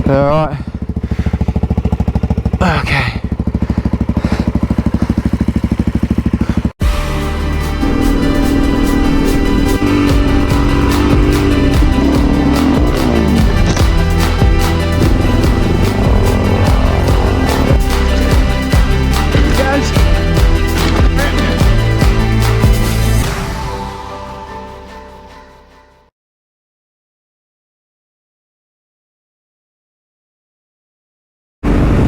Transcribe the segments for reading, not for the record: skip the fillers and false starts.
Alright. Okay.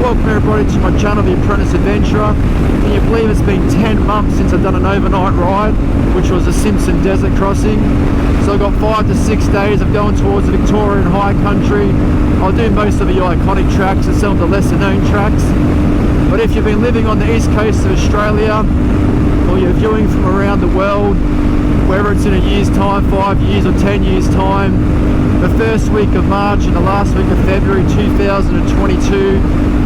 Welcome everybody to my channel, The Apprentice Adventurer. Can you believe it's been 10 months since I've done an overnight ride, which was the Simpson Desert Crossing. So I've got 5 to 6 days of going towards the Victorian high country. I'll do most of the iconic tracks and some of the lesser known tracks. But if you've been living on the east coast of Australia, or you're viewing from around the world, whether it's in a year's time, 5 years or 10 years time, the first week of March and the last week of February 2022,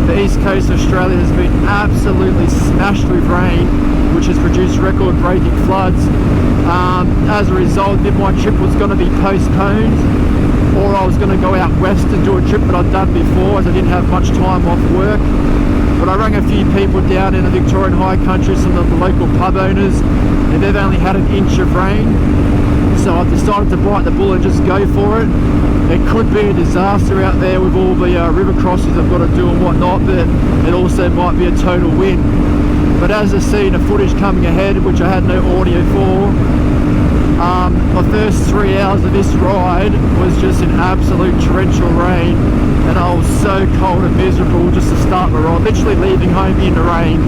the east coast of Australia has been absolutely smashed with rain, which has produced record-breaking floods. As a result, if my trip was going to be postponed, or I was going to go out west and do a trip that I'd done before, as I didn't have much time off work. But I rang a few people down in the Victorian high country, some of the local pub owners, and they've only had an inch of rain. So I've decided to bite the bullet and just go for it. It could be a disaster out there with all the river crossings I've got to do and whatnot, but it also might be a total win. But as I see the footage coming ahead, which I had no audio for, my first 3 hours of this ride was just in absolute torrential rain, and I was so cold and miserable just to start my ride, literally leaving home in the rain.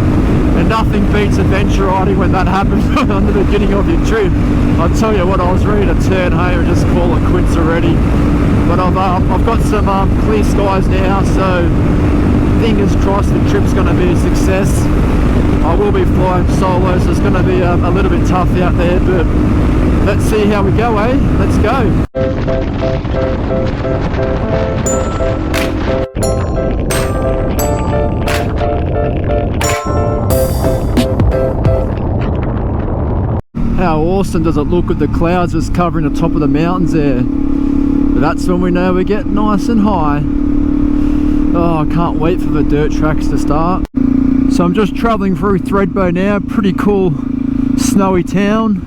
And nothing beats adventure riding when that happens on the beginning of your trip. I'll tell you what, I was ready to turn home and just call it quits already. But I've got some clear skies now, so fingers crossed the trip's going to be a success. I will be flying solo, so it's going to be a little bit tough out there, but let's see how we go, eh? Let's go. How awesome does it look with the clouds just covering the top of the mountains there? That's when we know we get nice and high. Oh, I can't wait for the dirt tracks to start. So I'm just travelling through Thredbo now. Pretty cool snowy town.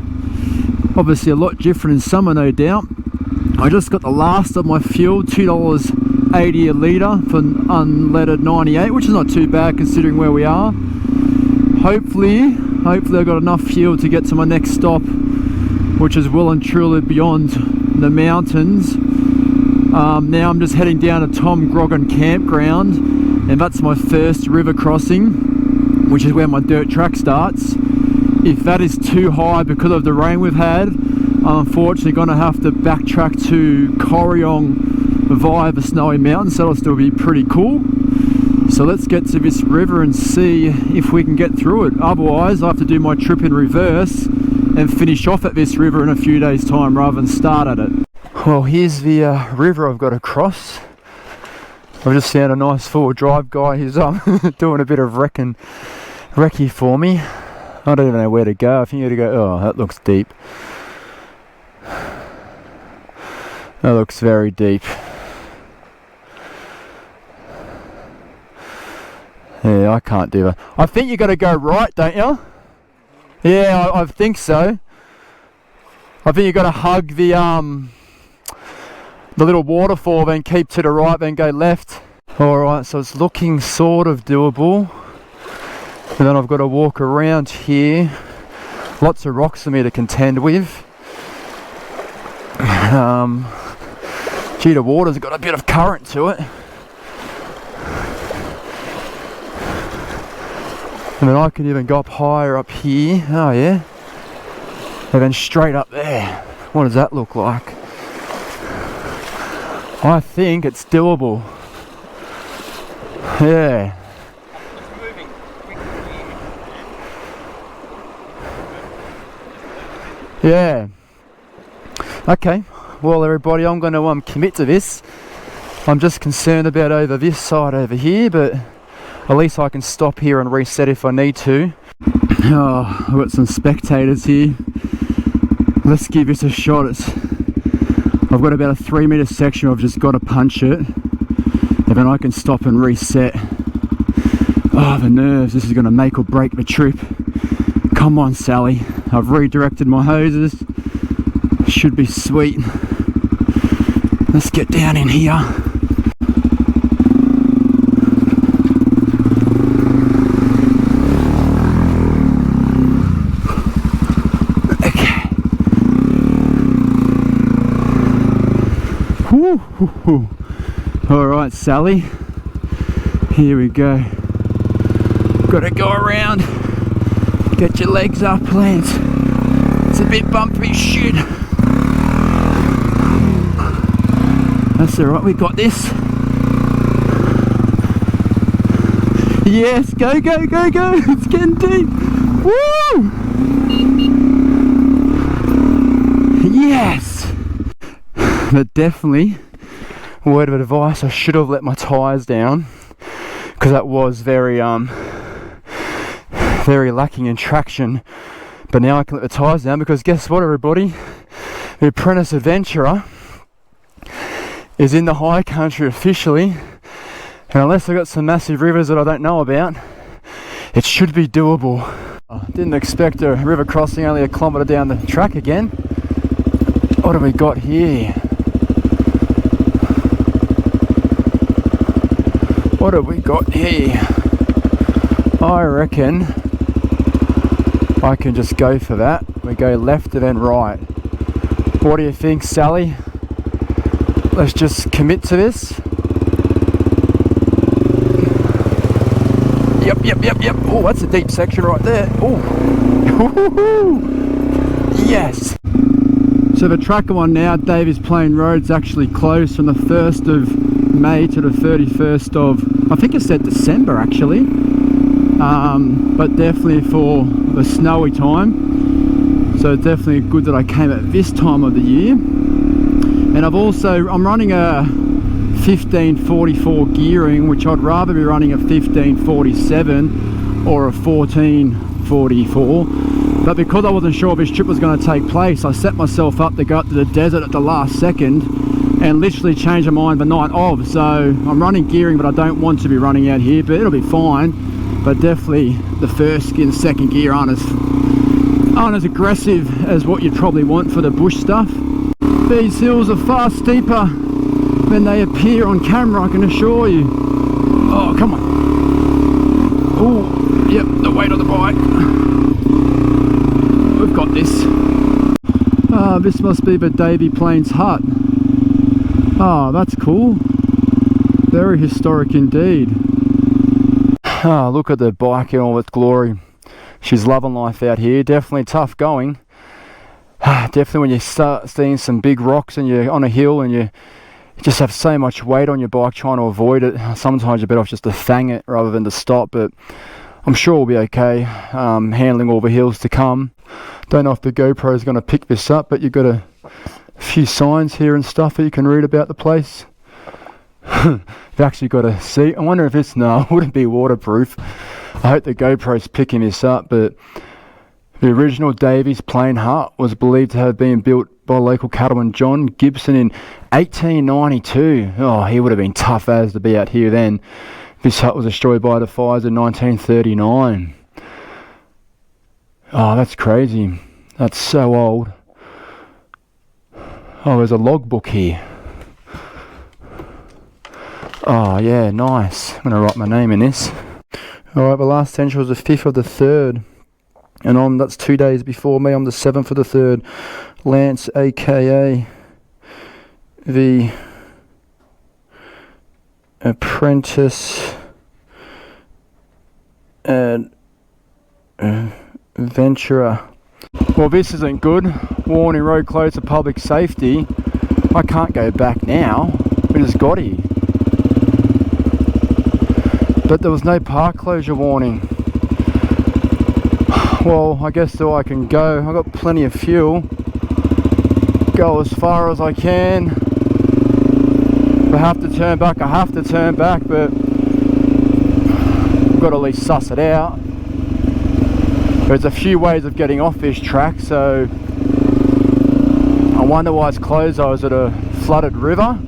Obviously a lot different in summer, no doubt. I just got the last of my fuel, $2.80 a litre for unleaded 98, which is not too bad considering where we are. Hopefully I've got enough fuel to get to my next stop, which is well and truly beyond the mountains. Now I'm just heading down to Tom Grogan Campground, and that's my first river crossing, which is where my dirt track starts. If that is too high because of the rain we've had, I'm unfortunately going to have to backtrack to Corryong via the snowy mountains. That'll still be pretty cool. So let's get to this river and see if we can get through it. Otherwise I have to do my trip in reverse and finish off at this river in a few days time rather than start at it. Well, here's the river I've got to cross. I've just found a nice four-wheel drive guy who's doing a bit of recce for me. I don't even know where to go. I think you got to go. Oh, that looks deep. That looks very deep. Yeah, I can't do that. I think you got to go right, don't you? Yeah, I think so. I think you got to hug the little waterfall, then keep to the right, then go left. Alright, so it's looking sort of doable. And then I've got to walk around here. Lots of rocks for me to contend with. Gee, the water's got a bit of current to it. And then I can even go up higher up here. Oh yeah. And then straight up there. What does that look like? I think it's doable. Yeah. Yeah. Okay. Well, everybody, I'm going to commit to this. I'm just concerned about over this side over here, but at least I can stop here and reset if I need to. Oh, I've got some spectators here. Let's give this a shot. I've got about a 3 meter section. I've just got to punch it. And then I can stop and reset. Oh, the nerves. This is going to make or break the trip. Come on, Sally. I've redirected my hoses. Should be sweet. Let's get down in here. Okay. Woo. All right, Sally. Here we go. Gotta go around. Get your legs up, Lance. It's a bit bumpy shit. That's alright, we got this. Yes, go. It's getting deep. Woo! Yes! But definitely, word of advice, I should have let my tyres down, because that was very lacking in traction. But now I can let the tyres down, because guess what, everybody? The Apprentice Adventurer is in the high country officially, and unless I've got some massive rivers that I don't know about, it should be doable. I didn't expect a river crossing only a kilometre down the track again. What have we got here? What have we got here? I reckon I can just go for that. We go left and then right. What do you think, Sally? Let's just commit to this. Yep. Oh, that's a deep section right there. Oh, yes. So the tracker one now, Davies Plain Road's actually closed from the 1st of May to the 31st of, I think it said December actually. But definitely for the snowy time. So definitely good that I came at this time of the year. And I'm running a 1544 gearing, which I'd rather be running a 1547 or a 1444. But because I wasn't sure if this trip was going to take place, I set myself up to go up to the desert at the last second and literally change my mind the night of. So I'm running gearing, but I don't want to be running out here, but it'll be fine. But definitely the first and second gear aren't as aggressive as what you'd probably want for the bush stuff. These hills are far steeper than they appear on camera, I can assure you. Oh, come on. Oh, yep, the weight of the bike. We've got this. Ah, this must be the Davy Plains hut. Ah, that's cool. Very historic indeed. Ah, look at the bike in all its glory. She's loving life out here. Definitely tough going. Definitely when you start seeing some big rocks and you're on a hill and you just have so much weight on your bike trying to avoid it, sometimes you're better off just to fang it rather than to stop. But I'm sure we'll be okay handling all the hills to come. Don't know if the GoPro is going to pick this up, but you've got a few signs here and stuff that you can read about the place. You've actually got a seat. I wonder if it's, no, it wouldn't be waterproof. I hope the GoPro's picking this up, but the original Davies Plain hut was believed to have been built by local cattleman John Gibson in 1892. Oh, he would have been tough as to be out here then. This hut was destroyed by the fires in 1939. Oh, that's crazy. That's so old. Oh, there's a logbook here. Oh, yeah, nice. I'm going to write my name in this. Alright, the last entry was the 5th of the 3rd. And that's 2 days before me. I'm the 7th of the 3rd. Lance, aka the Apprentice Adventurer. Well, this isn't good. Warning, road closed for public safety. I can't go back now. We just got here. But there was no park closure warning. Well, I guess so I can go. I've got plenty of fuel. Go as far as I can. If I have to turn back, I have to turn back, but I've got to at least suss it out. There's a few ways of getting off this track, so I wonder why it's closed. I was at a flooded river.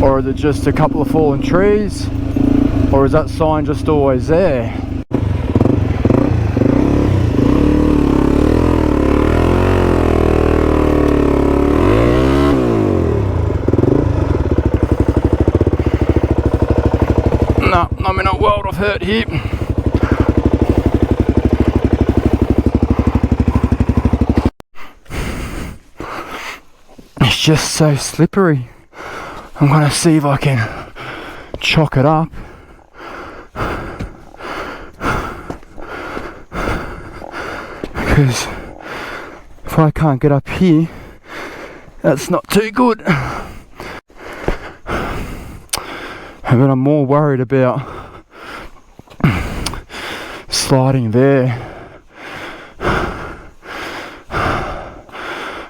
Or is it just a couple of fallen trees? Or is that sign just always there? No, I'm in a world of hurt here. It's just so slippery. I'm gonna see if I can chalk it up. Because if I can't get up here, that's not too good. But I'm more worried about sliding there.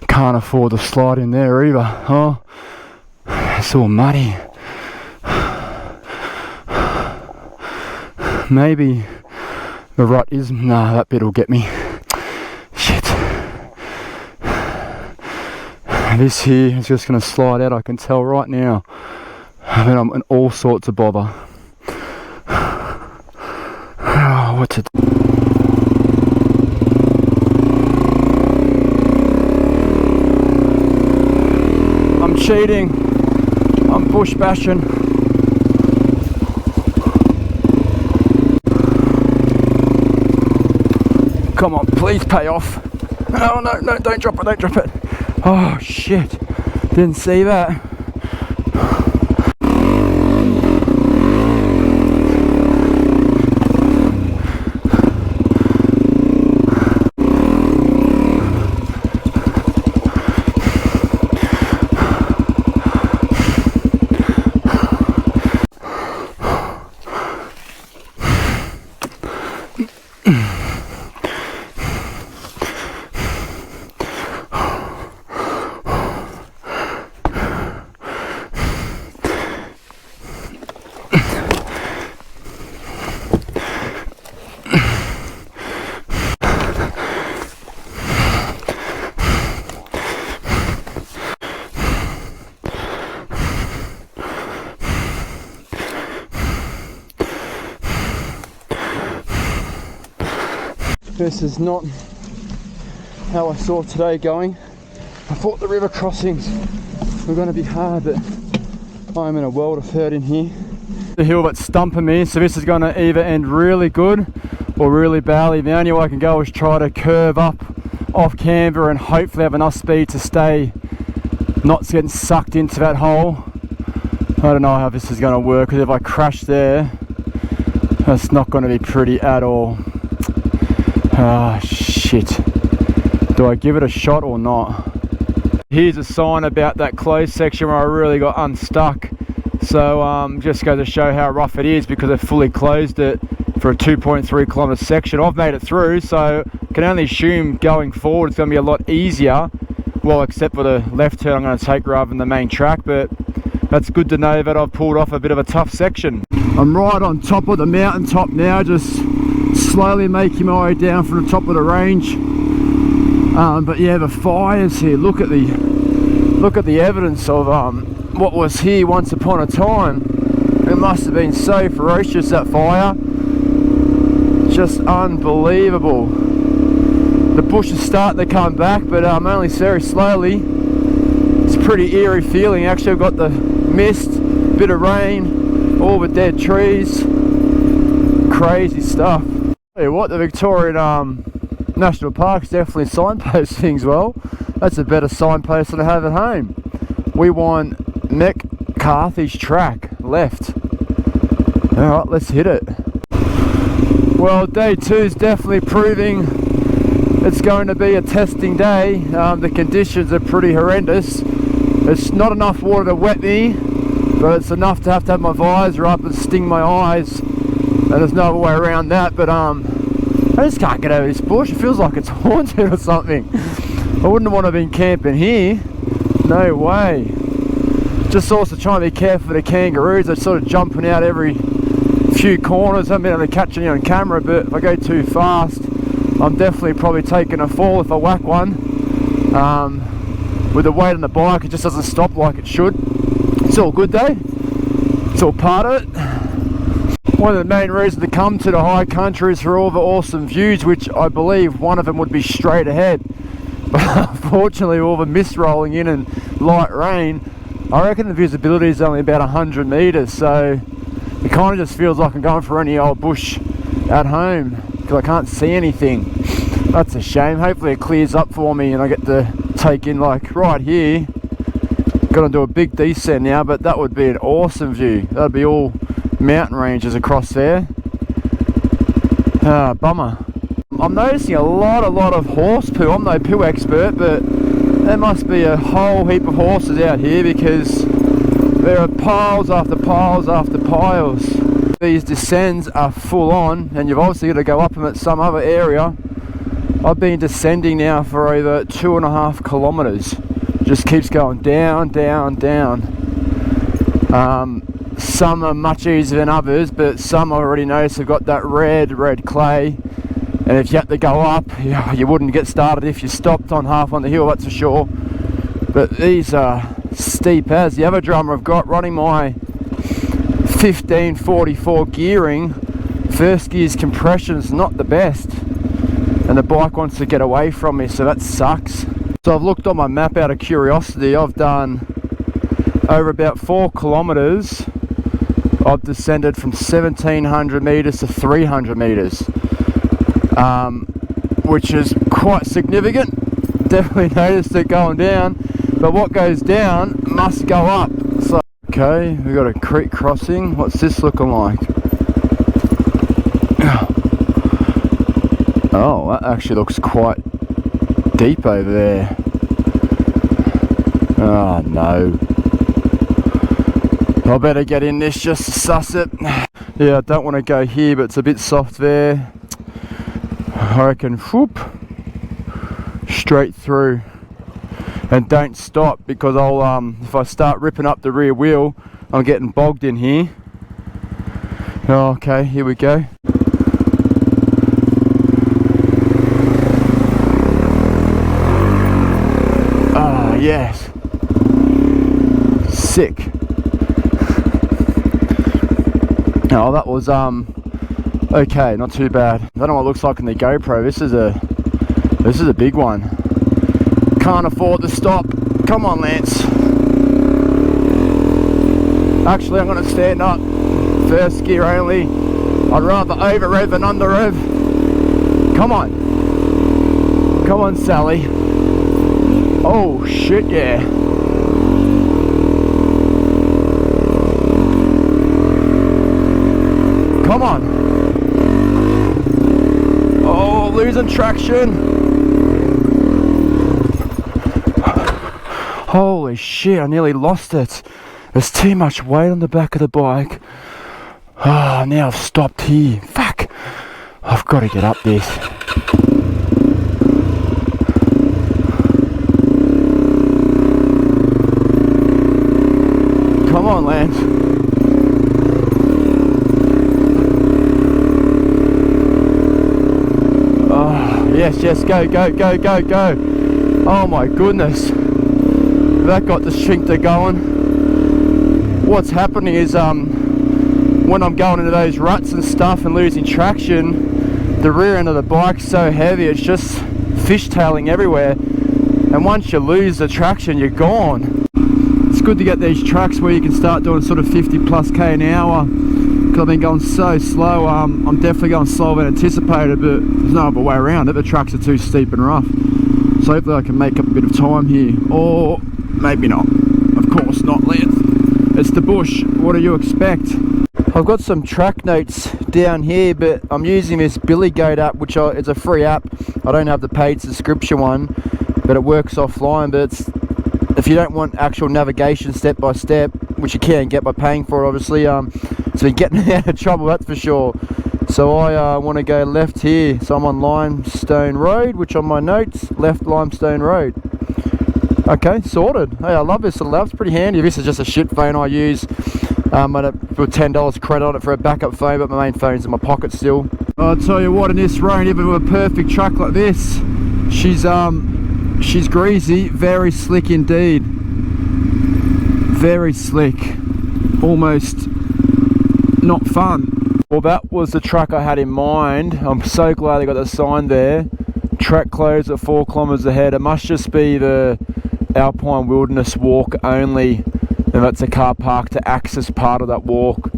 Can't afford to slide in there either. Oh, it's all muddy. Maybe the rut is... Nah, that bit will get me. Shit. This here is just going to slide out, I can tell right now. I mean, I'm in all sorts of bother. Oh, what to do? I'm cheating. I'm bush bashing. Come on, please pay off. Oh, no, no, don't drop it, don't drop it. Oh, shit. Didn't see that. This is not how I saw today going. I thought the river crossings were going to be hard, but I'm in a world of hurt in here. The hill that's stumping me, so this is going to either end really good or really badly. The only way I can go is try to curve up off Canberra and hopefully have enough speed to stay, not getting sucked into that hole. I don't know how this is going to work, because if I crash there, that's not going to be pretty at all. Ah, shit. Do I give it a shot or not? Here's a sign about that closed section where I really got unstuck. So just goes to show how rough it is, because they've fully closed it for a 2.3 kilometre section. I've made it through, so can only assume going forward it's going to be a lot easier. Well, except for the left turn I'm going to take rather than the main track, but that's good to know that I've pulled off a bit of a tough section. I'm right on top of the mountaintop now, just slowly making my way down from the top of the range. But yeah, the fires here, look at the evidence of what was here once upon a time. It must have been so ferocious, that fire. Just unbelievable. The bush is starting to come back, but only very slowly. It's a pretty eerie feeling. Actually, I've got the mist, bit of rain, all the dead trees. Crazy stuff. Tell you what, the Victorian National Park's definitely signpost things well. That's a better signpost than I have at home. We want Mckillips track left. Alright, let's hit it. Well, day 2 is definitely proving it's going to be a testing day. The conditions are pretty horrendous. It's not enough water to wet me, but it's enough to have my visor up and sting my eyes. And there's no other way around that, but I just can't get over this bush. It feels like it's haunted or something. I wouldn't want to have been camping here. No way. Just also trying to be careful for the kangaroos. They're sort of jumping out every few corners. I haven't been able to catch any on camera, but if I go too fast, I'm definitely probably taking a fall if I whack one. With the weight on the bike, it just doesn't stop like it should. It's all good though. It's all part of it. One of the main reasons to come to the high country is for all the awesome views, which I believe one of them would be straight ahead. But unfortunately, all the mist rolling in and light rain, I reckon the visibility is only about 100 metres, so it kind of just feels like I'm going for any old bush at home because I can't see anything. That's a shame. Hopefully it clears up for me and I get to take in, like right here. Got to do a big descent now, but that would be an awesome view. That would be all mountain ranges across there. Bummer. I'm noticing a lot of horse poo. I'm no poo expert, but there must be a whole heap of horses out here because there are piles after piles after piles. These descends are full on, and you've obviously got to go up them at some other area. I've been descending now for over 2.5 kilometres. Just keeps going down, down, down. Some are much easier than others, but some I already noticed have got that red clay. And if you had to go up, you wouldn't get started if you stopped on half on the hill, that's for sure. But these are steep as. The other drummer I've got running my 1544 gearing, first gear's compression's not the best. And the bike wants to get away from me, so that sucks. So I've looked on my map out of curiosity. I've done over about 4 kilometres. I've descended from 1700 metres to 300 metres, which is quite significant. Definitely noticed it going down, but what goes down must go up. So, okay, we've got a creek crossing. What's this looking like? Oh, that actually looks quite deep over there. Oh no. I better get in this just to suss it. Yeah, I don't want to go here, but it's a bit soft there. I reckon, whoop, straight through. And don't stop, because I'll if I start ripping up the rear wheel, I'm getting bogged in here. Okay, here we go. Ah, yes. Sick. Oh, that was okay, not too bad. I don't know what it looks like in the GoPro. This is a big one. Can't afford to stop. Come on, Lance. Actually, I'm gonna stand up. First gear only. I'd rather over rev than under rev. Come on. Come on, Sally. Oh shit, yeah. Come on. Oh, losing traction. Holy shit, I nearly lost it. There's too much weight on the back of the bike. Oh, now I've stopped here. Fuck. I've got to get up this. Come on, Lance. Yes, go. Oh my goodness. That got the sphincter going. What's happening is when I'm going into those ruts and stuff and losing traction, the rear end of the bike's so heavy, it's just fishtailing everywhere. And once you lose the traction, you're gone. It's good to get these tracks where you can start doing sort of 50+ k an hour. I've been going so slow. I'm definitely going slower than anticipated, but there's no other way around it. The tracks are too steep and rough, so hopefully I can make up a bit of time here, or maybe not. Of course not, Lance. It's the bush. What do you expect? I've got some track notes down here, but I'm using this Billy Goat app, which it's a free app. I don't have the paid subscription one, but it works offline. But if you don't want actual navigation step by step, which you can get by paying for it, obviously, it's been getting me out of trouble, that's for sure. So I want to go left here. So I'm on Limestone Road, which on my notes, left Limestone Road. Okay, sorted. Hey, I love this little app. It's pretty handy. This is just a shit phone I use. I put $10 credit on it for a backup phone, but my main phone's in my pocket still. I'll tell you what, in this rain, even with a perfect track like this, she's greasy, very slick indeed. very slick, almost not fun. Well, that was the track I had in mind. I'm so glad they got the sign there. Track closed at 4 kilometres ahead. It must just be the Alpine Wilderness Walk only, and that's a car park to access part of that walk.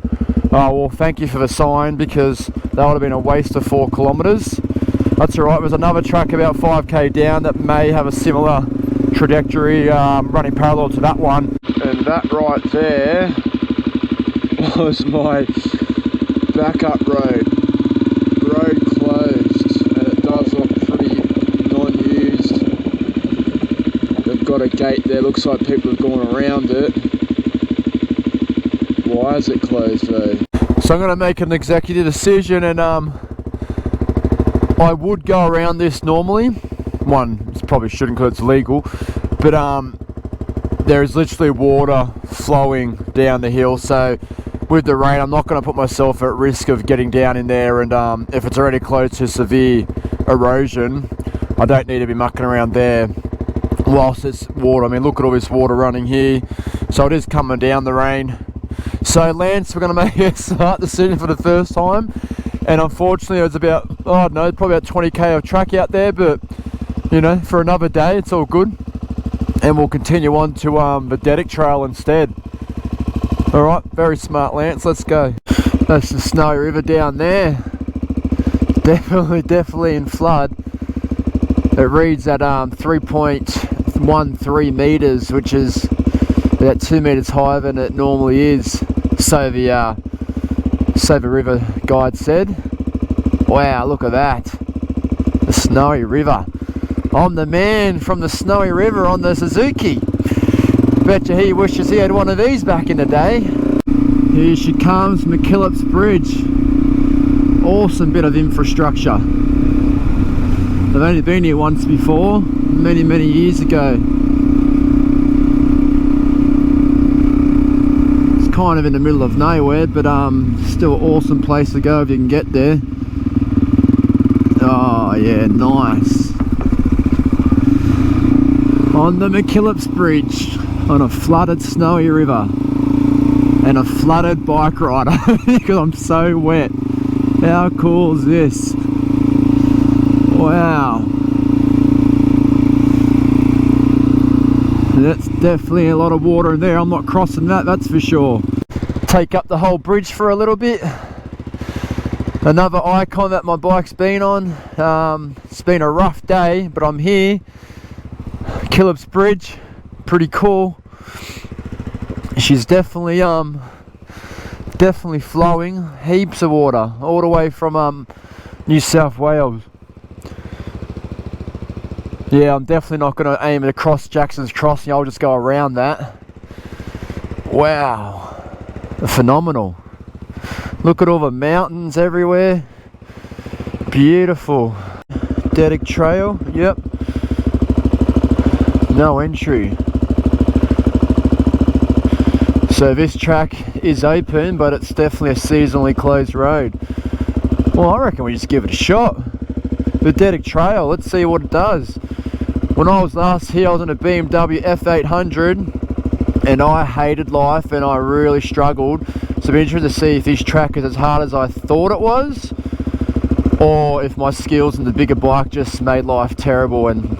Oh well, thank you for the sign, because that would have been a waste of 4 kilometres. That's alright. There's another track about 5k down that may have a similar trajectory, running parallel to that one. And that right there was my backup road. Road closed, and it does look pretty non-used. They've got a gate there, looks like people have gone around it. Why is it closed though? So I'm going to make an executive decision, and I would go around this normally. One, probably shouldn't because it's legal, but there is literally water flowing down the hill, so with the rain I'm not going to put myself at risk of getting down in there, and if it's already close to severe erosion, I don't need to be mucking around there whilst it's water. I mean, look at all this water running here, so it is coming down the rain. So Lance, we're going to make a start decision for the first time, and unfortunately it was about, oh, I don't know, probably about 20k of track out there, but you know, for another day it's all good, and we'll continue on to the Dedic Trail instead. Alright, very smart Lance, let's go. That's the Snowy River down there. Definitely in flood. It reads at 3.13 metres, which is about 2 metres higher than it normally is, so the river guide said. Wow, look at that, the Snowy River. I'm the man from the Snowy River on the Suzuki. Betcha he wishes he had one of these back in the day. Here she comes, Mckillips Bridge. Awesome bit of infrastructure. I've only been here once before, many years ago. It's kind of in the middle of nowhere, but still an awesome place to go if you can get there. Oh yeah, nice. On the Mckillips Bridge, on a flooded Snowy River, and a flooded bike rider because I'm so wet. How cool is this? Wow. That's definitely a lot of water in there. I'm not crossing that, that's for sure. Take up the whole bridge for a little bit. Another icon that my bike's been on. It's been a rough day, but I'm here. Mckillips Bridge, pretty cool. She's definitely flowing, heaps of water all the way from New South Wales. Yeah, I'm definitely not going to aim to cross Jackson's Crossing. I'll just go around that. Wow, phenomenal. Look at all the mountains everywhere. Beautiful. Dedic Trail, yep. No entry. So this track is open, but it's definitely a seasonally closed road. Well, I reckon we just give it a shot. The Dedic Trail, let's see what it does. When I was last here, I was on a BMW F800, and I hated life, and I really struggled. So I'll be interested to see if this track is as hard as I thought it was, or if my skills in the bigger bike just made life terrible and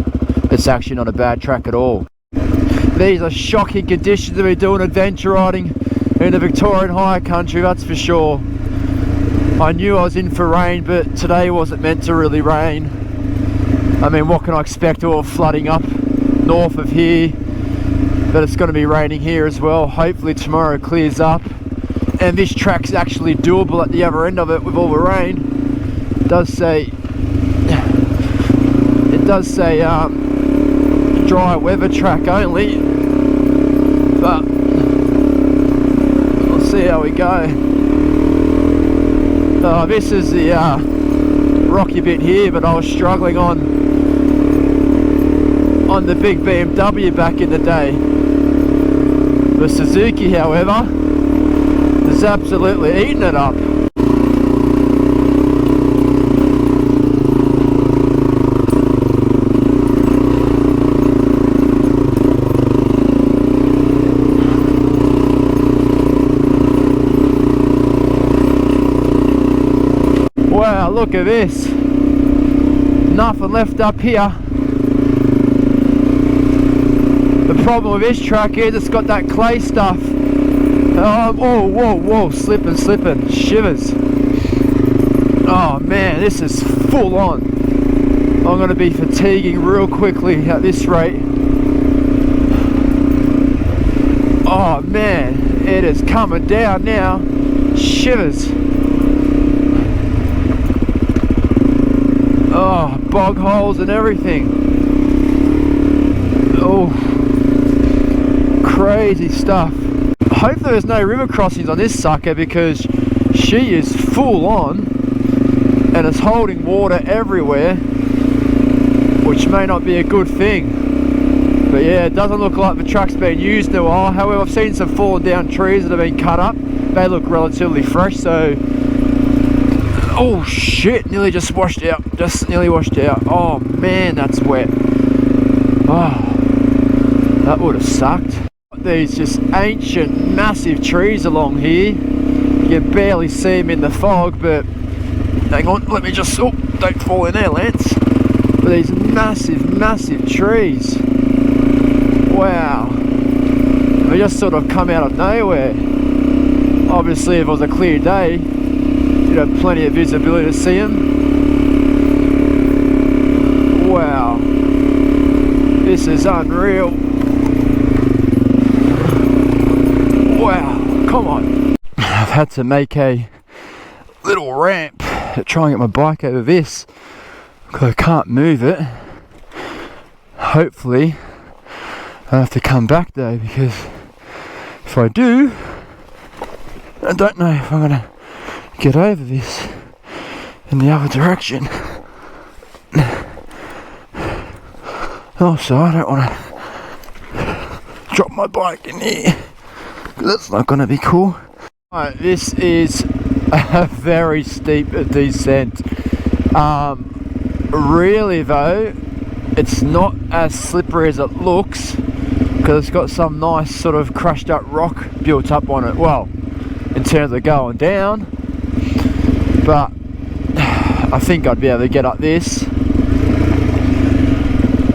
it's actually not a bad track at all. These are shocking conditions to be doing adventure riding in the Victorian high country, that's for sure. I knew I was in for rain, but today wasn't meant to really rain. I mean, what can I expect? All flooding up north of here, but it's going to be raining here as well. Hopefully tomorrow clears up, and this track's actually doable at the other end of it with all the rain. It does say dry weather track only, but we'll see how we go. This is the rocky bit here, but I was struggling on the big BMW back in the day. The Suzuki, however, is absolutely eating it up. look at this. Nothing left up here. The problem with this track is it's got that clay stuff. Oh, whoa, slipping, shivers. Oh man, this is full on. I'm going to be fatiguing real quickly at this rate. Oh man, it is coming down now. Shivers. Oh, bog holes and everything. Oh, crazy stuff. Hopefully there's no river crossings on this sucker, because she is full on and it's holding water everywhere, which may not be a good thing. But yeah, it doesn't look like the truck's been used in a while. However, I've seen some fallen down trees that have been cut up. They look relatively fresh, so... Oh shit, nearly just washed out. Just nearly washed out. Oh man, that's wet. Oh, that would have sucked. These just ancient, massive trees along here. You can barely see them in the fog, but... Hang on, let me just... Oh, don't fall in there, Lance. But these massive trees. Wow. They just sort of come out of nowhere. Obviously, if it was a clear day, you'd have plenty of visibility to see them. Wow. This is unreal. Wow, come on. I've had to make a little ramp to try and get my bike over this, because I can't move it. Hopefully I have to come back though, because if I do, I don't know if I'm gonna get over this in the other direction. Also, I don't want to drop my bike in here, because that's not going to be cool. Right, this is a very steep descent. Really though, it's not as slippery as it looks, because it's got some nice sort of crushed up rock built up on it. Well, in terms of going down, but I think I'd be able to get up this.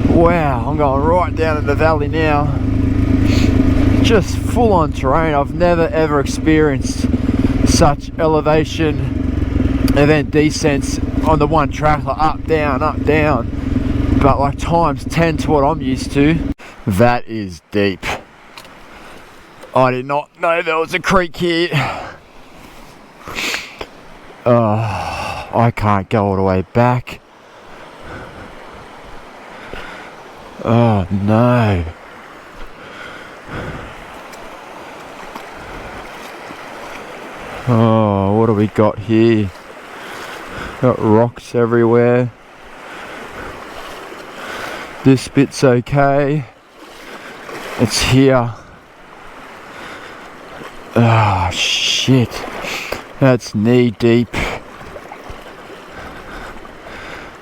Wow, I'm going right down in the valley now. Just full on terrain. I've never ever experienced such elevation and then descents on the one track, like up, down, but like times 10 to what I'm used to. That is deep. I did not know there was a creek here. I can't go all the way back. Oh no. Oh, what do we got here? Got rocks everywhere. This bit's okay. It's here. Oh shit. That's knee deep.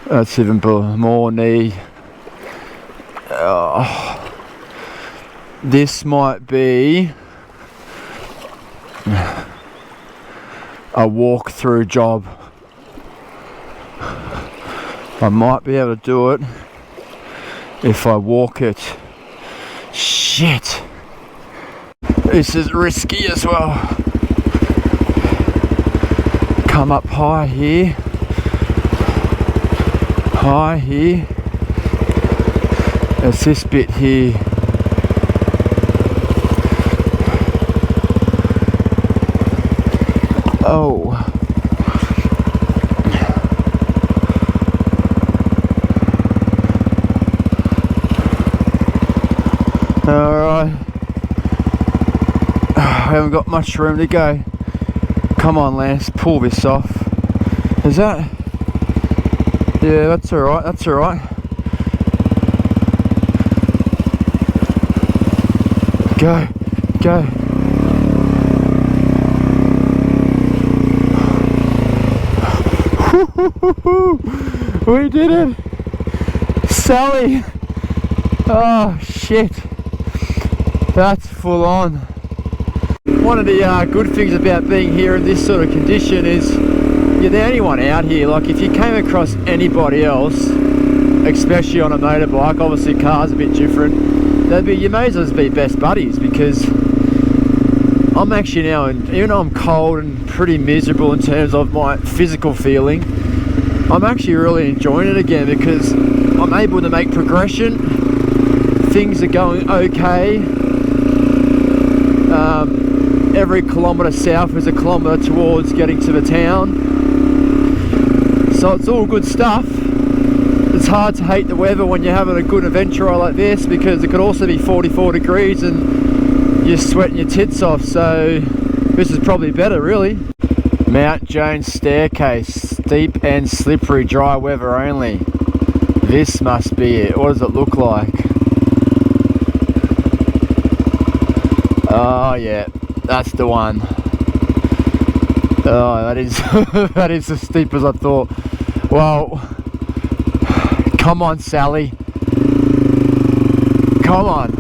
That's even more knee. Oh. This might be a walk-through job. I might be able to do it if I walk it. Shit. This is risky as well. Come up high here. High here. It's this bit here. Oh. Alright. I haven't got much room to go. Come on, Lance, pull this off. Is that? Yeah, that's alright, that's alright. Go, go. We did it! Sally! Oh shit. That's full on. One of the good things about being here in this sort of condition is you're the only one out here. Like, if you came across anybody else, especially on a motorbike, obviously cars a bit different, you may as well be best buddies, because I'm actually now, even though I'm cold and pretty miserable in terms of my physical feeling, I'm actually really enjoying it again, because I'm able to make progression. Things are going okay. Every kilometre south is a kilometre towards getting to the town, so it's all good stuff. It's hard to hate the weather when you're having a good adventure like this, because it could also be 44 degrees and you're sweating your tits off, so this is probably better, really. Mount Jones staircase, steep and slippery, dry weather only. This must be it. What does it look like? Oh yeah, that's the one. Oh, that is that is as steep as I thought. Well, come on, Sally. Come on.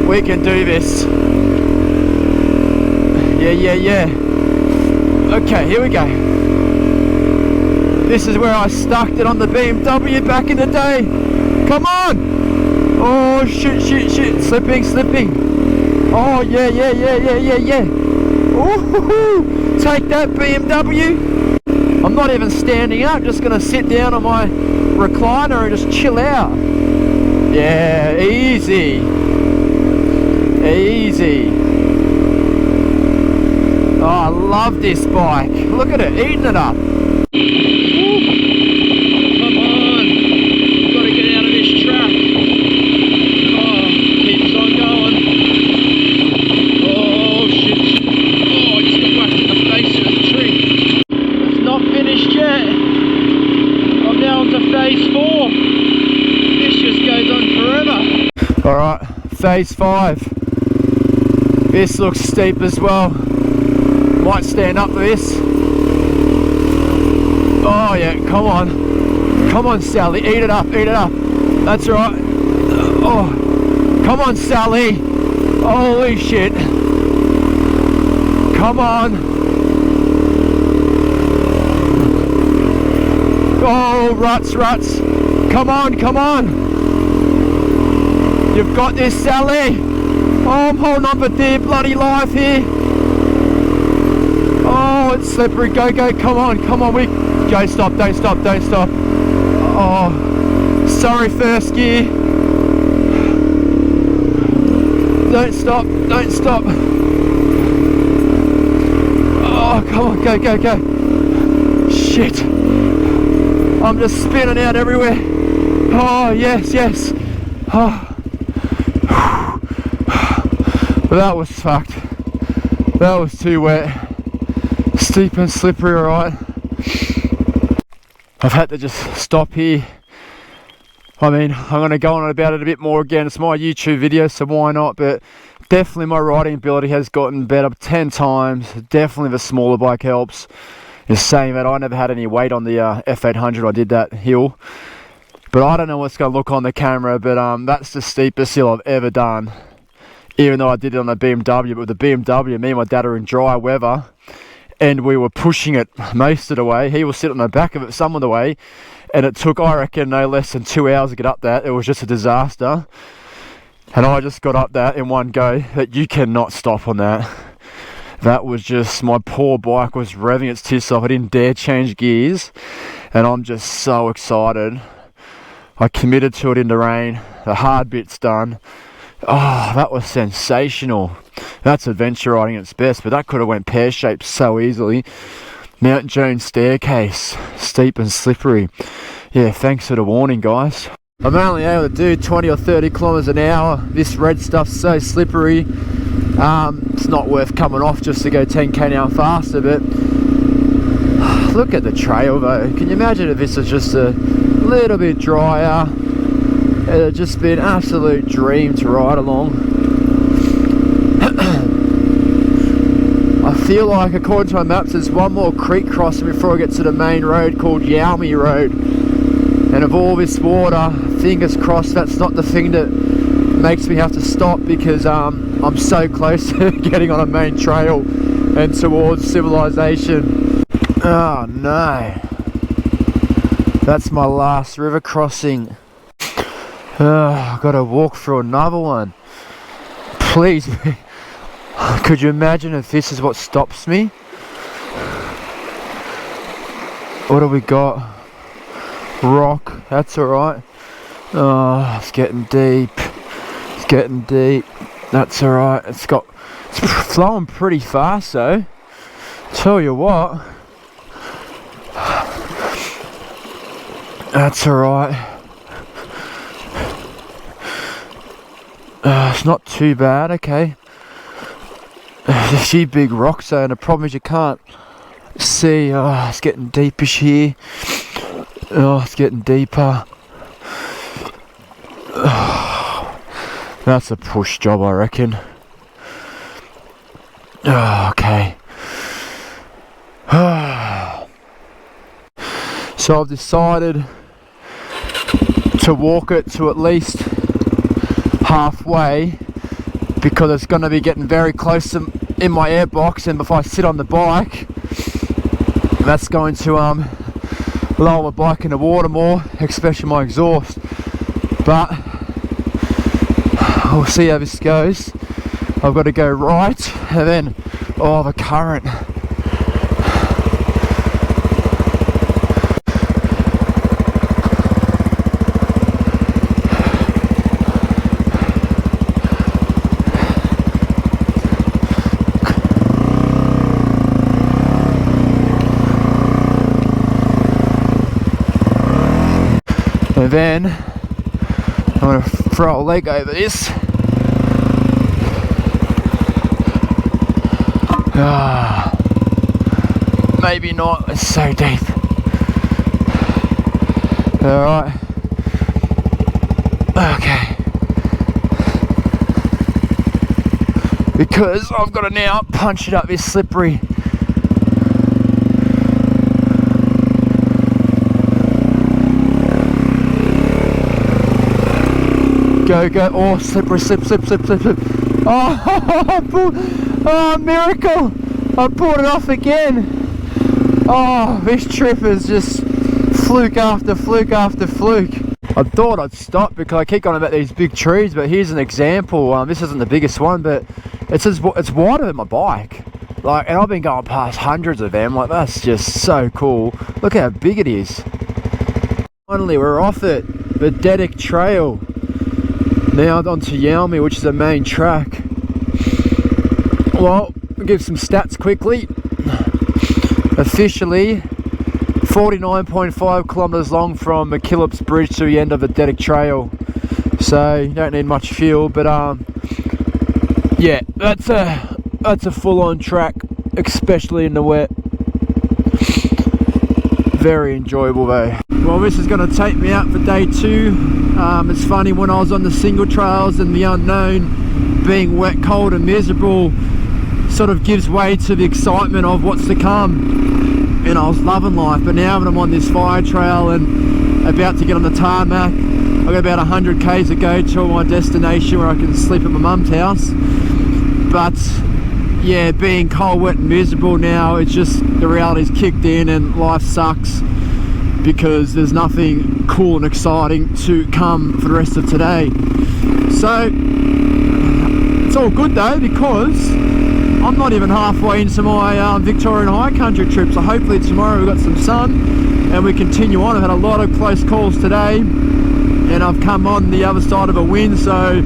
We can do this. Yeah. Okay, here we go. This is where I stuck it on the BMW back in the day. Come on. Oh, shit. Slipping. Oh, yeah. Ooh, take that, BMW. I'm not even standing up, just gonna sit down on my recliner and just chill out. Yeah, easy. Oh, I love this bike. Look at it, eating it up. Come on, gotta get out of this track. Oh, keeps on going. Oh shit. Oh, I just got whacked in the face with a tree. It's not finished yet. I'm now on to phase 4. This just goes on forever. Alright, phase 5. This looks steep as well. Might stand up for this. Oh yeah, come on Sally, eat it up. That's right. Oh, come on Sally. Holy shit. Come on. Oh, ruts. Come on. You've got this, Sally. Oh, I'm holding on for dear bloody life here. Oh, it's slippery. Go. Come on. Don't stop. Oh, sorry, first gear. Don't stop. Oh, come on. Go. Shit. I'm just spinning out everywhere. Oh, yes. Oh. That was fucked. That was too wet. Steep and slippery, alright. I've had to just stop here. I mean, I'm going to go on about it a bit more again. It's my YouTube video, so why not? But definitely my riding ability has gotten better 10 times. Definitely the smaller bike helps. In saying that, I never had any weight on the F800. I did that hill. But I don't know what's going to look on the camera, but that's the steepest hill I've ever done. Even though I did it on the BMW, but with the BMW, me and my dad are in dry weather, and we were pushing it most of the way. He was sitting on the back of it some of the way, and it took, I reckon, no less than 2 hours to get up that. It was just a disaster, and I just got up that in one go. But you cannot stop on that. That was just, my poor bike was revving its tits off. I didn't dare change gears, and I'm just so excited. I committed to it in the rain. The hard bit's done. Oh, that was sensational. That's adventure riding at its best, but that could have went pear-shaped so easily. Mount Jones staircase, steep and slippery. Yeah, thanks for the warning, guys. I'm only able to do 20 or 30 kilometers an hour. This red stuff's so slippery. It's not worth coming off just to go 10k an hour faster, but look at the trail though. Can you imagine if this was just a little bit drier? It'd just be an absolute dream to ride along. I feel like, according to my maps, there's one more creek crossing before I get to the main road called Yaomi Road. And of all this water, fingers crossed that's not the thing that makes me have to stop, because I'm so close to getting on a main trail. and towards civilization. Oh no. That's my last river crossing. I've got to walk through another one. Please, could you imagine if this is what stops me? What do we got? Rock, that's alright. Oh, it's getting deep. It's getting deep. That's alright. It's flowing pretty fast though. Tell you what. That's alright. It's not too bad, okay. There's a few big rocks though, and the problem is you can't see. Oh, it's getting deepish here. Oh, it's getting deeper. Oh, that's a push job, I reckon. Oh, okay. So I've decided to walk it to at least halfway, because it's going to be getting very close in my airbox, and if I sit on the bike, that's going to lower my bike in the water more, especially my exhaust. But we'll see how this goes. I've got to go right, and then the current. And then I'm going to throw a leg over this. Maybe not, it's so deep. Alright. Okay. Because I've got to now punch it up this slippery. Go, oh, slippery, slip. Oh, miracle! I pulled it off again. Oh, this trip is just fluke after fluke after fluke. I thought I'd stop because I keep going about these big trees, but here's an example. This isn't the biggest one, but it's wider than my bike. Like, and I've been going past hundreds of them. Like, that's just so cool. Look how big it is. Finally, we're off it. The Dedic Trail. Now onto Yalmy, which is the main track. Well, I'll give some stats quickly. Officially 49.5 kilometres long from Mckillips Bridge to the end of the Dedic Trail. So you don't need much fuel, but yeah, that's a full-on track, especially in the wet. Very enjoyable though. Well, this is going to take me out for day 2. It's funny, when I was on the single trails and the unknown, being wet, cold and miserable sort of gives way to the excitement of what's to come, and I was loving life. But now when I'm on this fire trail and about to get on the tarmac, I've got about 100 k's to go to my destination where I can sleep at my mum's house. But yeah, being cold, wet and miserable now, it's just the reality's kicked in and life sucks, because there's nothing cool and exciting to come for the rest of today. So it's all good though, because I'm not even halfway into my Victorian high country trip. So hopefully tomorrow we've got some sun and we continue on. I've had a lot of close calls today, and I've come on the other side of a wind, so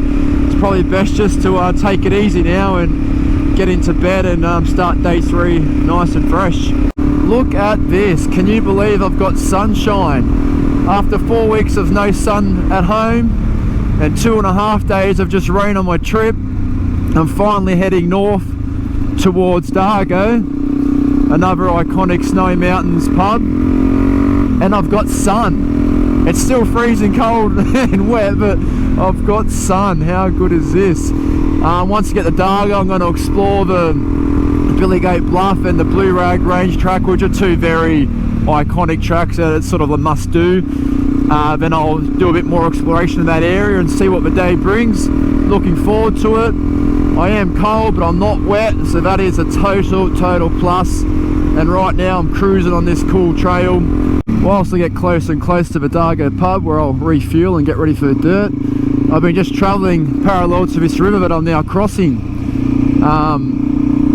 it's probably best just to take it easy now and get into bed and start day 3 nice and fresh. Look at this. Can you believe I've got sunshine? After 4 weeks of no sun at home and 2.5 days of just rain on my trip, I'm finally heading north towards Dargo, another iconic Snowy Mountains pub, and I've got sun. It's still freezing cold and wet, but I've got sun. How good is this? Once I get to Dargo, I'm going to explore the Billy Goat Bluff and the Blue Rag Range track, which are 2 very iconic tracks that it's sort of a must do. Then I'll do a bit more exploration in that area and see what the day brings. Looking forward to it. I am cold, but I'm not wet, so that is a total plus. And right now I'm cruising on this cool trail whilst I get closer and closer to the Dargo pub, where I'll refuel and get ready for the dirt. I've been just travelling parallel to this river that I'm now crossing,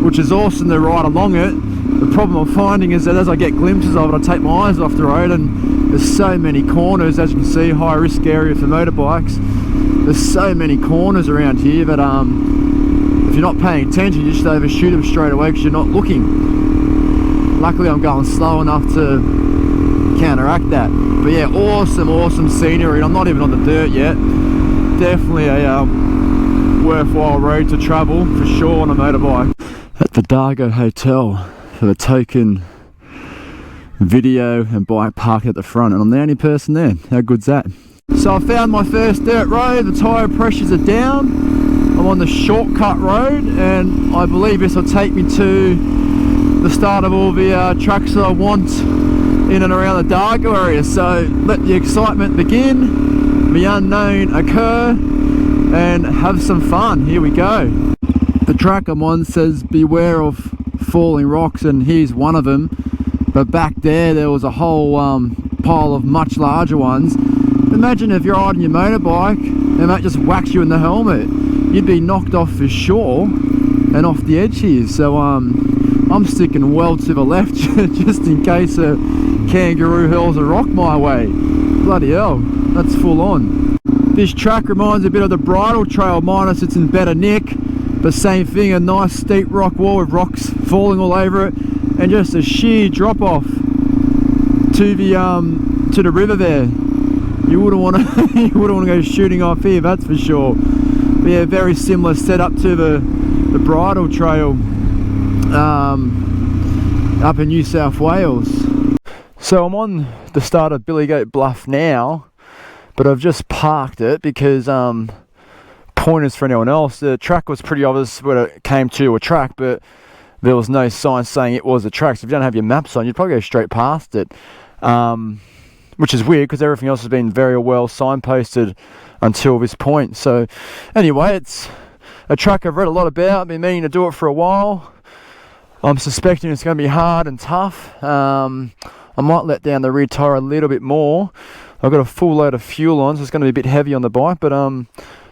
which is awesome to ride along it. The problem I'm finding is that as I get glimpses of it, I take my eyes off the road, and there's so many corners, as you can see, high risk area for motorbikes. There's so many corners around here that if you're not paying attention, you just overshoot them straight away because you're not looking. Luckily I'm going slow enough to counteract that. But yeah, awesome scenery, and I'm not even on the dirt yet. Definitely a worthwhile road to travel for sure on a motorbike. At the Dargo Hotel for the token video and bike parked at the front, and I'm the only person there. How good's that? So I found my first dirt road, the tyre pressures are down. I'm on the shortcut road, and I believe this will take me to the start of all the tracks that I want in and around the Dargo area. So let the excitement begin, the unknown occur, and have some fun. Here we go. The track I'm on says beware of falling rocks, and here's one of them, but back there was a whole pile of much larger ones. Imagine if you're riding your motorbike and that just whacks you in the helmet. You'd be knocked off for sure and off the edge here. So I'm sticking well to the left just in case a kangaroo hurls a rock my way. Bloody hell, that's full on. This track reminds a bit of the bridle trail, minus it's in better nick. But same thing, a nice steep rock wall with rocks falling all over it, and just a sheer drop off to the river there. You wouldn't want to go shooting off here, that's for sure. But yeah, very similar setup to the bridle trail up in New South Wales. So I'm on the start of Billy Goat Bluff now, but I've just parked it because pointers for anyone else. The track was pretty obvious when it came to a track, but there was no sign saying it was a track. So if you don't have your maps on, you'd probably go straight past it. Which is weird because everything else has been very well signposted until this point. So anyway, it's a track I've read a lot about. I've been meaning to do it for a while. I'm suspecting it's going to be hard and tough. I might let down the rear tyre a little bit more. I've got a full load of fuel on, so it's going to be a bit heavy on the bike, but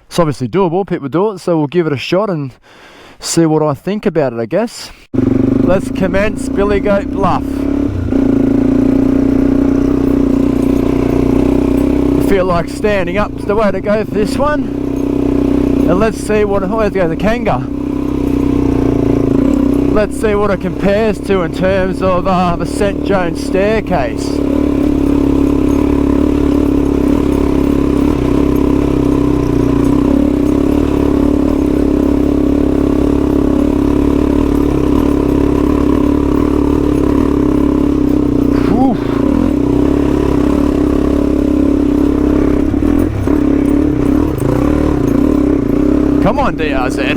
it's obviously doable. People do it, so we'll give it a shot and see what I think about it, I guess. Let's commence Billy Goat Bluff. Feel like standing up's the way to go for this one, and let's see what let's go the Kanga. Let's see what it compares to in terms of the St. John's staircase. Come on, DRZ.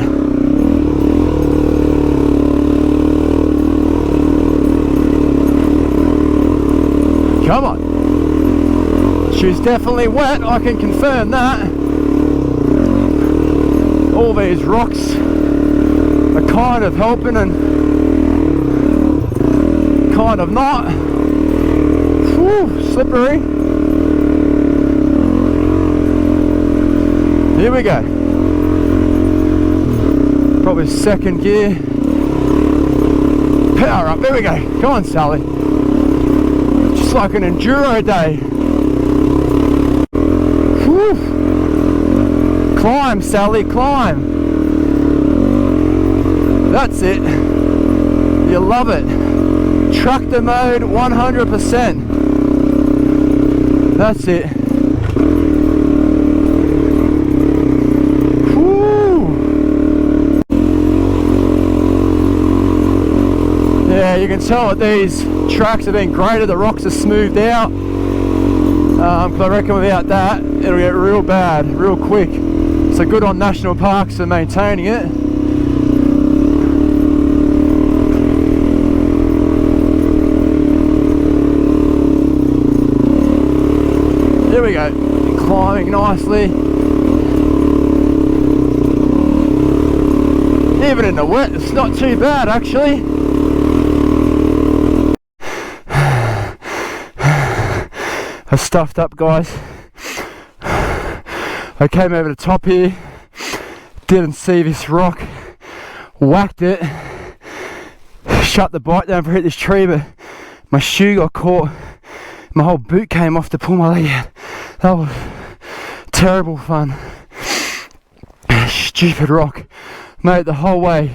Come on. Shoe's definitely wet, I can confirm that. All these rocks are kind of helping and kind of not. Whew, slippery. Here we go. Probably second gear. Power up, there we go. Come on, Sally. Just like an enduro day. Whew. Climb, Sally, climb. That's it. You love it. Tractor mode 100%. That's it. Yeah, you can tell that these tracks have been graded, the rocks are smoothed out. Because I reckon without that, it'll get real bad, real quick. So good on national parks for maintaining it. Here we go, climbing nicely. Even in the wet, it's not too bad actually. I stuffed up, guys. I came over the top here, didn't see this rock, whacked it, shut the bike down for hit this tree, but my shoe got caught, my whole boot came off to pull my leg out. That was terrible fun. Stupid rock, mate, the whole way.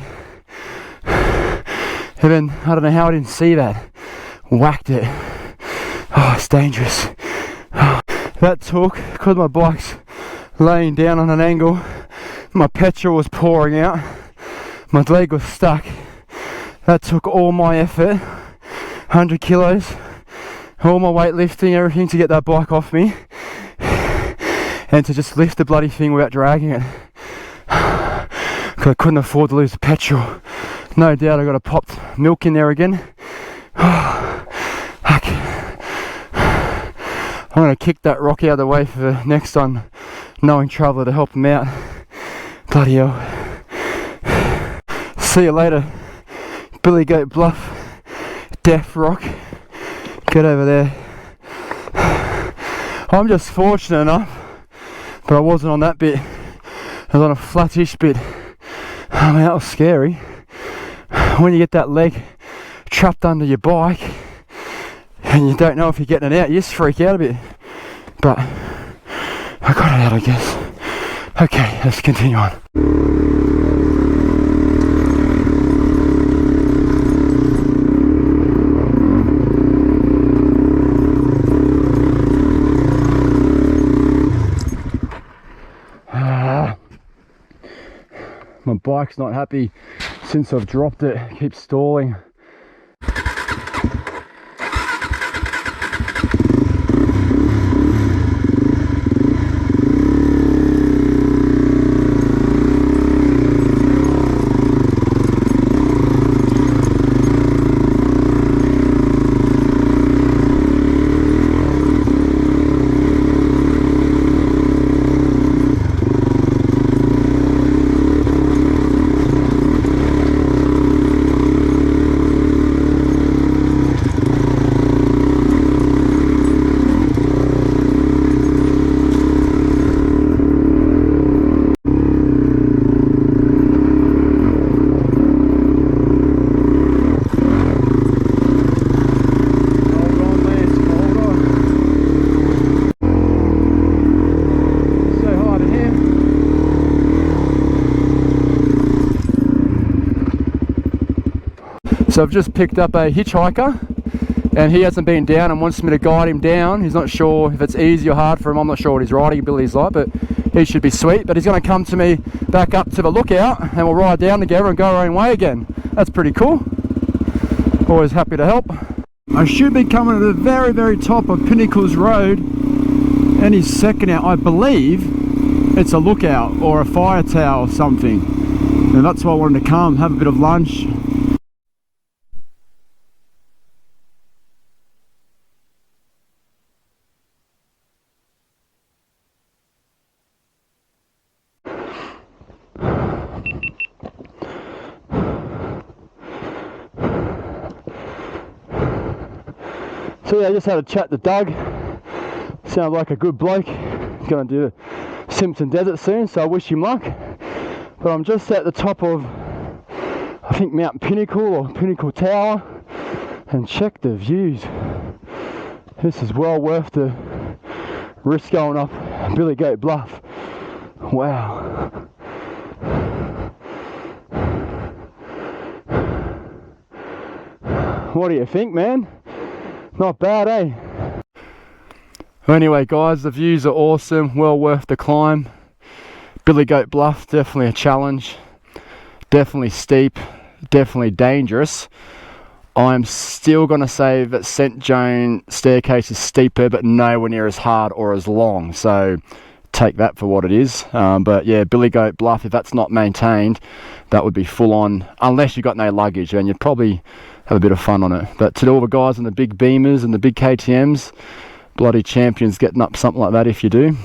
And then, I don't know how I didn't see that, whacked it. Oh, it's dangerous. That took, because my bike's laying down on an angle, my petrol was pouring out, my leg was stuck. That took all my effort, 100 kilos, all my weight lifting, everything to get that bike off me, and to just lift the bloody thing without dragging it, because I couldn't afford to lose the petrol. No doubt I got a popped milk in there again. I'm going to kick that rock out of the way for the next unknowing traveller to help him out. Bloody hell. See you later, Billy Goat Bluff, Death Rock. Get over there. I'm just fortunate enough, but I wasn't on that bit. I was on a flattish bit. I mean, that was scary. When you get that leg trapped under your bike, and you don't know if you're getting it out, you just freak out a bit. But I got it out, I guess. Okay, let's continue on. My bike's not happy since I've dropped it. It keeps stalling. So I've just picked up a hitchhiker and he hasn't been down and wants me to guide him down. He's not sure if it's easy or hard for him. I'm not sure what his riding ability is like, but he should be sweet. But he's going to come to me back up to the lookout and we'll ride down together and go our own way again. That's pretty cool. Always happy to help. I should be coming to the very, very top of Pinnacles Road any second now. I believe it's a lookout or a fire tower or something. And that's why I wanted to come, have a bit of lunch. So yeah, I just had a chat to Doug. Sounds like a good bloke. He's going to do the Simpson Desert soon, so I wish him luck. But I'm just at the top of, I think, Mount Pinnacle or Pinnacle Tower, and check the views. This is well worth the risk going up Billy Goat Bluff. Wow. What do you think, man? Not bad, eh? Anyway guys, the views are awesome, well worth the climb. Billy Goat Bluff, definitely a challenge, definitely steep, definitely dangerous. I'm still going to say that St. Joan staircase is steeper but nowhere near as hard or as long, so take that for what it is. But yeah, Billy Goat Bluff, if that's not maintained, that would be full on, unless you've got no luggage, and you'd probably have a bit of fun on it. But to all the guys in the big Beamers and the big KTMs, bloody champions getting up something like that if you do.